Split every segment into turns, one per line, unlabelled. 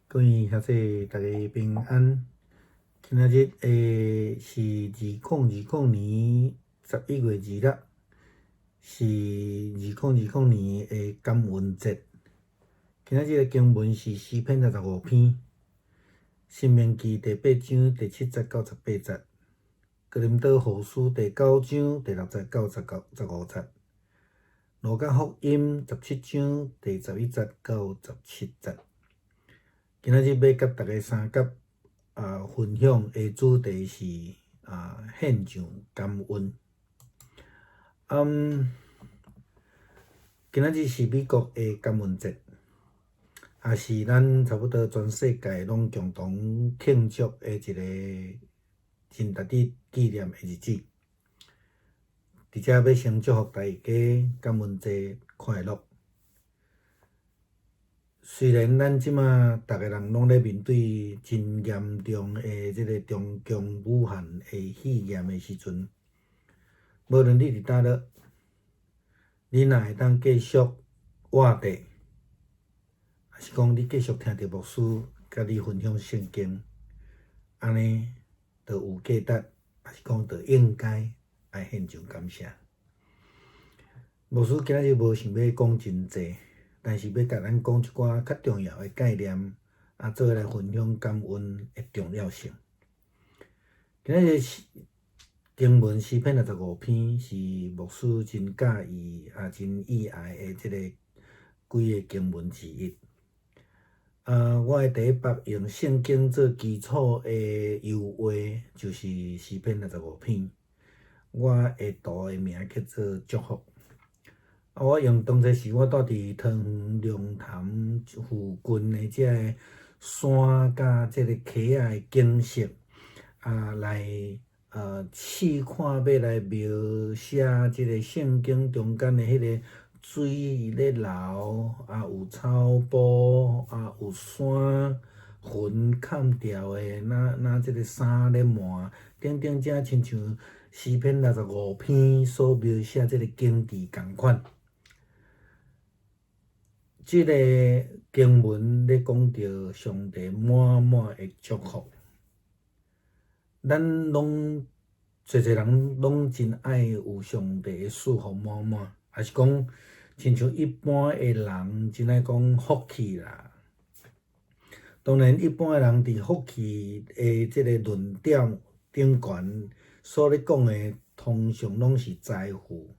各位兄弟，大家平安。今仔日是2020年11月26，是2020年的感恩节。今仔日的经文是诗篇65篇，申命记第8章第7节到18节，哥林多后书第9章第6节到15节，路加福音17章第11节到17节。今仔日要甲大家三甲分享的主题是献上感恩。今仔日是美国的感恩节，也是咱差不多全世界拢共同庆祝的一个真值得纪念的日子。伫遮要先祝福大家感恩节快乐。虽然咱即马逐个人拢咧面对真严重的即个中共武汉的肺炎的时阵，无论你伫倒落，你若会当继续活地，还是讲你继续听着牧师甲你分享圣经，安尼就有价值，还是讲就应该爱献上感谢。牧师今仔日无想要讲真济。但是要甲咱讲一寡较重要的概念，做来分享感恩的重要性。今日经文诗篇65篇是牧师真喜意真意爱的即个几个经文之一。我的第一笔用圣经做基础的油画就是诗篇65篇。我会读的名叫做祝福。我用当初是我住伫桃园龙潭附近的遮个山甲即个溪仔的景色来试看要来描写即个圣经中间的迄个水咧流有草坡有山云砍掉的，那即个山咧漫，等等遮亲像诗篇65篇所描写即个景致共款。即个经文咧讲到上帝满满的祝福，咱拢侪人拢真爱有上帝的祝福满满，还是讲亲像一般的人真爱讲福气啦。当然，一般的人伫福气的即个论点顶悬所咧讲的，通常拢是财富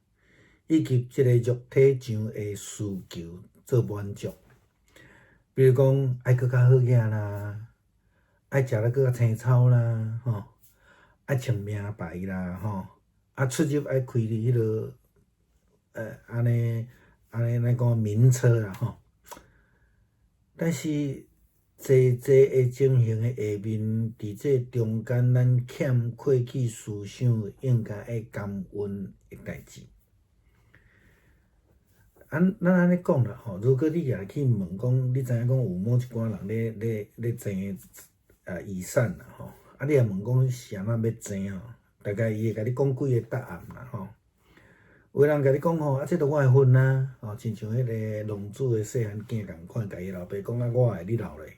以及即个肉体上的需求做满足。比如讲，爱搁较好囝啦，爱食了搁较青草啦，爱穿名牌啦，出入爱开伫迄落，安尼咱讲名车啦，但是济的情形的下面，伫这中间，咱欠过去思想应该爱感恩的代志。咱安尼讲啦，如果你也去问讲，你知影讲有某一寡人咧争遗产啦，你也问讲是安怎要争大概伊会甲你讲几个答案啦，有的人甲你讲这都我的份啊，亲像迄个浪子的细汉囝共款，甲伊老爸讲我的，你留咧，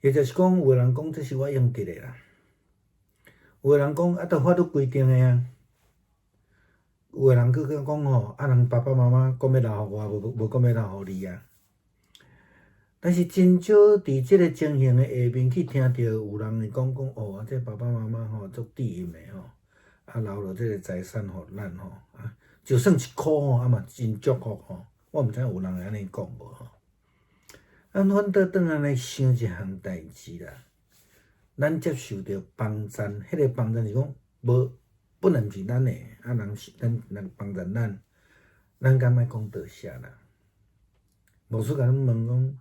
也就是讲，有的人讲这是我应得的啦，有的人讲都法律规定的啊。有的人佫讲人爸爸妈妈讲要留互我，无讲要留互你啊。但是真少伫即个情形的下面去听到有人会讲这爸爸妈妈足低音的留落即个财产互咱就算1箍嘛真祝福我毋知有人会安尼讲无反倒转来想一项代志啦，咱接受到帮赞，迄个帮赞是讲不能是咱的，人帮助咱敢爱讲多谢啦。牧师甲咱问讲，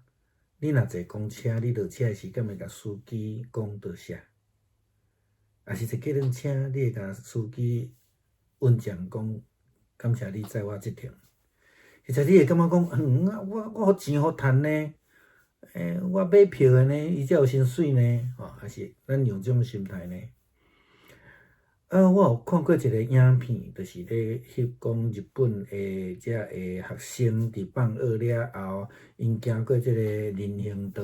你若坐公车，你落车的时敢会甲司机讲多谢？还是坐计程车，你会甲司机运将讲感谢你载我这趟？或者你会感觉讲，我好钱好趁呢？我买票的呢，伊才有薪水呢？还是咱用这种心态呢？我有看过一个影片，就是咧翕讲日本的遮个学生伫放学了后，因行过即个人行道，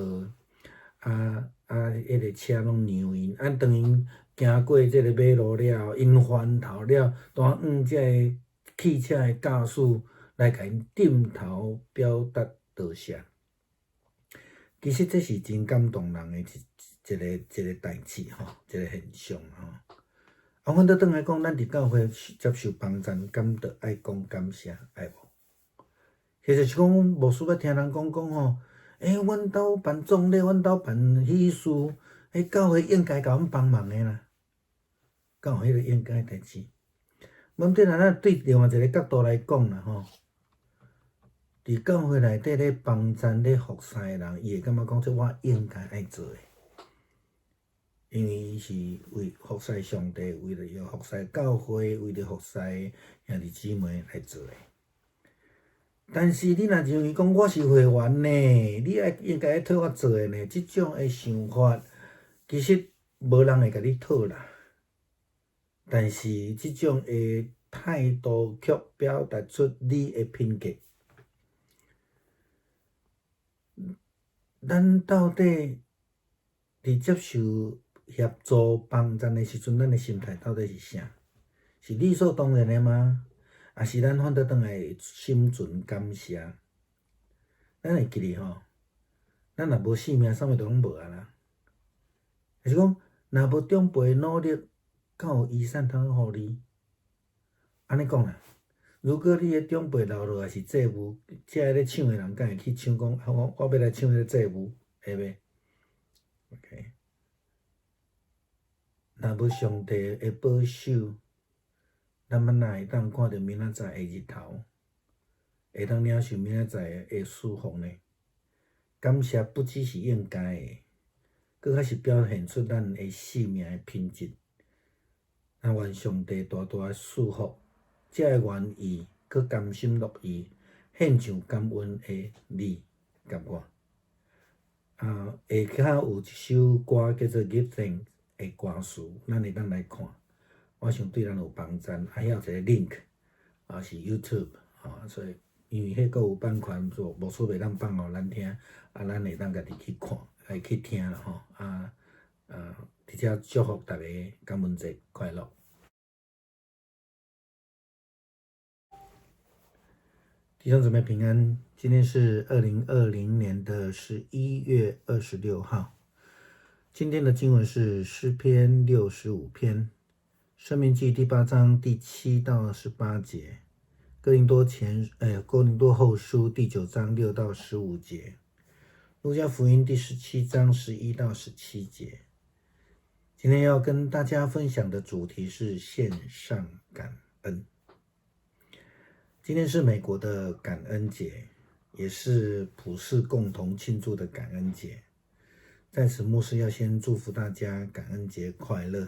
迄个车拢让因，当因行过即个马路了后，因翻头了，当遮个汽车的驾驶来甲因点头表达道谢。其实这是真感动人的一个代志吼，一个现象吼。阮倒转来讲，咱伫教会接受帮赞，敢着爱讲感谢，爱无？其实是讲，无需要听人讲吼，阮兜办葬礼，阮兜办喜事，教会应该甲阮帮忙的啦，敢有迄个应该代志？问题若咱对另外一个角度来讲啦吼，伫教会内底咧帮赞咧服侍的人，伊会感觉讲，这我应该爱做的。因为伊是为服侍上帝，为了要服侍教会，为了服侍兄弟姊妹来做的。但是你若认为讲我是会员呢，你应该替我做的呢，即种的想法，其实无人会甲你讨啦。但是即种的态度却表达出你的品格。咱到底伫接受协助帮赞的时阵，咱的心态到底是啥？是理所当然的吗？还是咱反倒转来心存感谢？咱会记哩吼，咱若无性命，啥物都拢无啊啦。就是讲，若无长辈努力，敢有遗产通互你？安尼讲啦，如果你的长辈留落来是祭物，遮咧唱的人敢会去唱讲，我要来唱迄个祭物，会袂 ？OK。若无上帝的保守，咱要哪会当看到明仔载的日头，会当领受明仔载的祝福呢？感谢不只是应该的，搁较是表现出咱的生命的品质。愿上帝大大祝福，这个愿意，搁甘心乐意，献上感恩的你甲我。下骹有一首歌叫做《Give Thanks》。的歌词，咱会当来看，我想对咱有帮助。还有一个 link，是 YouTube，所以因为迄个有版权，就无错袂当放互咱听，咱会当家己去看，来去听啦吼。而且祝福大家感恩节快乐。弟兄姊妹平安，今天是2020年的11月26号。今天的经文是诗篇65篇，申命记第8章第7到18节，哥林多后书第9章6到15节，路加福音第17章11到17节。今天要跟大家分享的主题是献上感恩。今天是美国的感恩节，也是普世共同庆祝的感恩节。在此，牧师要先祝福大家感恩节快乐。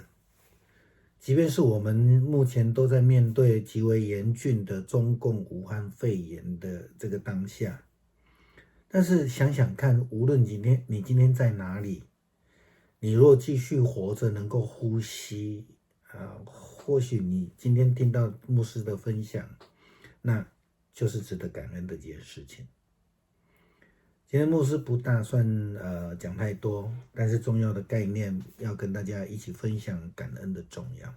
即便是我们目前都在面对极为严峻的中共武汉肺炎的这个当下，但是想想看，无论你今天在哪里，你若继续活着，能够呼吸，或许你今天听到牧师的分享，那就是值得感恩的一件事情。今天牧师不打算讲太多，但是重要的概念要跟大家一起分享感恩的重要。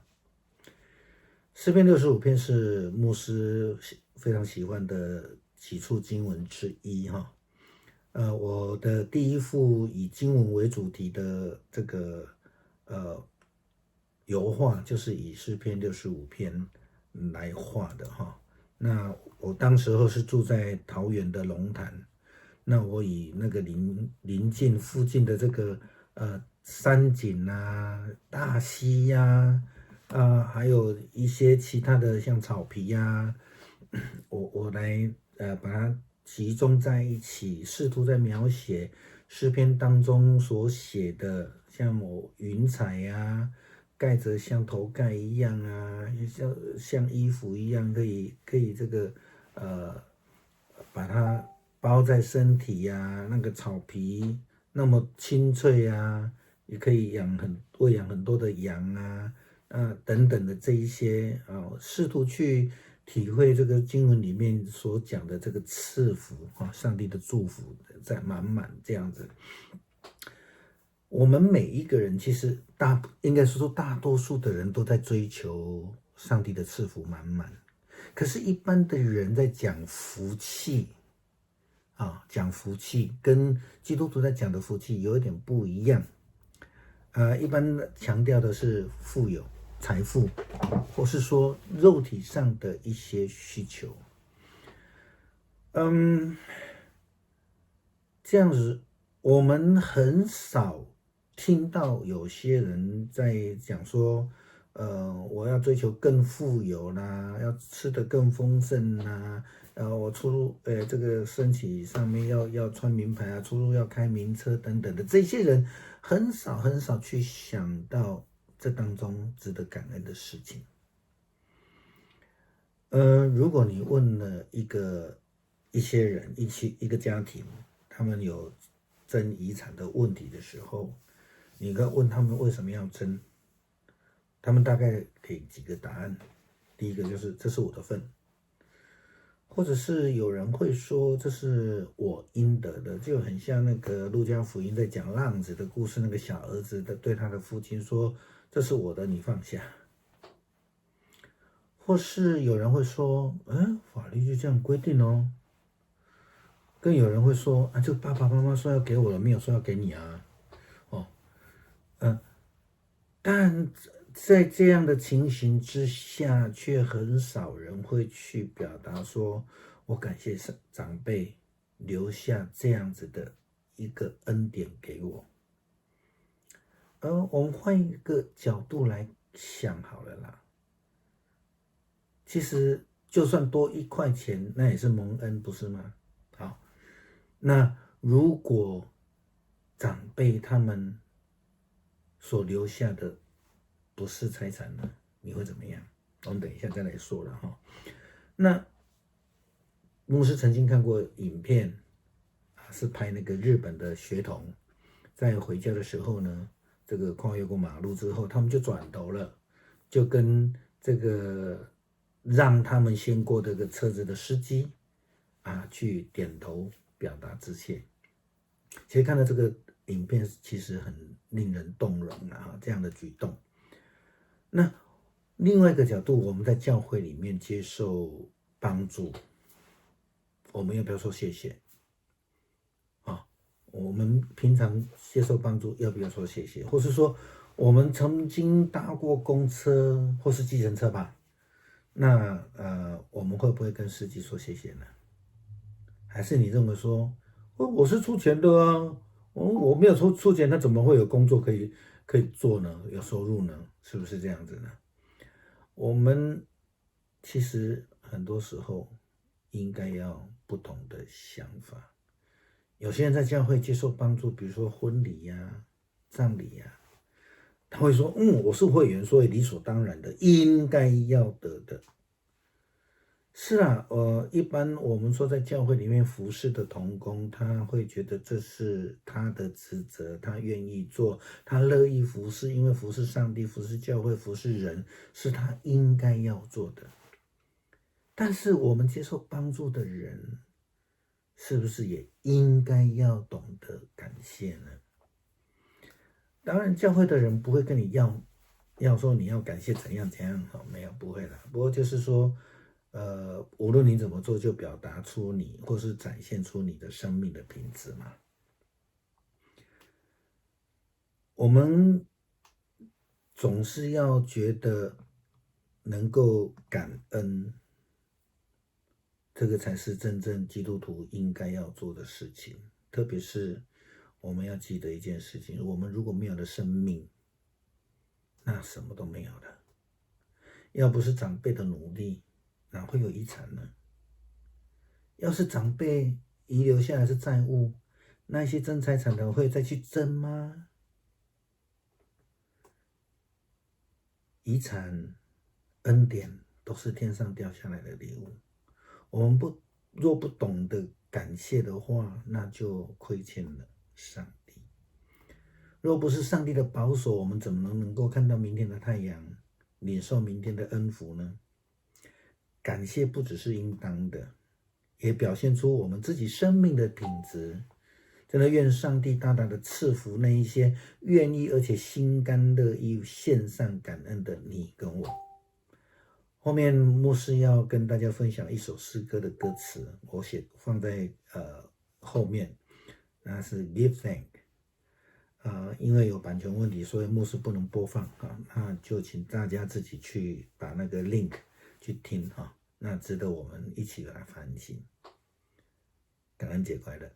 诗篇65篇是牧师非常喜欢的几处经文之一哈。我的第一幅以经文为主题的这个油画，就是以诗篇65篇来画的哈。那我当时候是住在桃园的龙潭。那我以那个邻近附近的这个山景啊、大溪呀、还有一些其他的像草皮呀、我来把它集中在一起，试图在描写诗篇当中所写的，像云彩呀、盖着像头盖一样啊，像衣服一样，可以这个把它包在身体呀，那个草皮那么清脆啊，也可以喂养很多的羊啊，等等的这一些试图去体会这个经文里面所讲的这个赐福上帝的祝福在满满这样子。我们每一个人其实应该说大多数的人都在追求上帝的赐福满满，可是一般的人在讲福气讲福气跟基督徒在讲的福气有一点不一样。一般强调的是富有、财富，或是说肉体上的一些需求。这样子我们很少听到有些人在讲说，我要追求更富有啦，要吃得更丰盛啦，我出入这个身体上面要穿名牌啊，出入要开名车等等的，这些人很少去想到这当中值得感恩的事情。如果你问了一些人一个家庭，他们有争遗产的问题的时候，你该问他们为什么要争，他们大概给几个答案。第一个就是这是我的份，或者是有人会说这是我应得的，就很像那个路加福音在讲浪子的故事，那个小儿子对他的父亲说这是我的，你放下。或是有人会说法律就这样规定哦。更有人会说就爸爸妈妈说要给我了，没有说要给你啊。但在这样的情形之下，却很少人会去表达说我感谢长辈留下这样子的一个恩典给我。我们换一个角度来想好了啦，其实就算多1块钱，那也是蒙恩，不是吗？好，那如果长辈他们所留下的不是财产呢，你会怎么样？我们等一下再来说了哈。那牧师曾经看过影片是拍那个日本的学童在回家的时候呢，这个跨越过马路之后，他们就转头了，就跟这个让他们先过这个车子的司机去点头表达致谢。其实看到这个影片其实很令人动容这样的举动。那另外一个角度，我们在教会里面接受帮助，我们要不要说谢谢？我们平常接受帮助要不要说谢谢？或是说我们曾经搭过公车或是计程车吧，那我们会不会跟司机说谢谢呢？还是你认为说我是出钱的啊，我没有出钱，他怎么会有工作可以做呢？有收入呢？是不是这样子呢？我们其实很多时候应该要不同的想法。有些人在教会接受帮助，比如说婚礼葬礼他会说我是会员，所以理所当然的应该要得的。是啊，一般我们说在教会里面服侍的同工，他会觉得这是他的职责，他愿意做，他乐意服侍，因为服侍上帝、服侍教会、服侍人是他应该要做的。但是我们接受帮助的人，是不是也应该要懂得感谢呢？当然，教会的人不会跟你要说你要感谢怎样，没有，不会啦。不过就是说，无论你怎么做，就表达出你或是展现出你的生命的品质嘛。我们总是要觉得能够感恩，这个才是真正基督徒应该要做的事情。特别是我们要记得一件事情，我们如果没有了生命，那什么都没有了。要不是长辈的努力，哪会有遗产呢？要是长辈遗留下来是债务，那些争财产的会再去争吗？遗产、恩典都是天上掉下来的礼物。我们若不懂得感谢的话，那就亏欠了上帝。若不是上帝的保守，我们怎么能够看到明天的太阳？领受明天的恩福呢？感谢不只是应当的，也表现出我们自己生命的品质。真的愿上帝大大的赐福那一些愿意而且心甘乐意献上感恩的你跟我。后面牧师要跟大家分享一首诗歌的歌词，我放在后面，那是 Give Thank。因为有版权问题，所以牧师不能播放啊，那就请大家自己去把那个 link 去听啊，那值得我们一起来反省。感恩节快乐。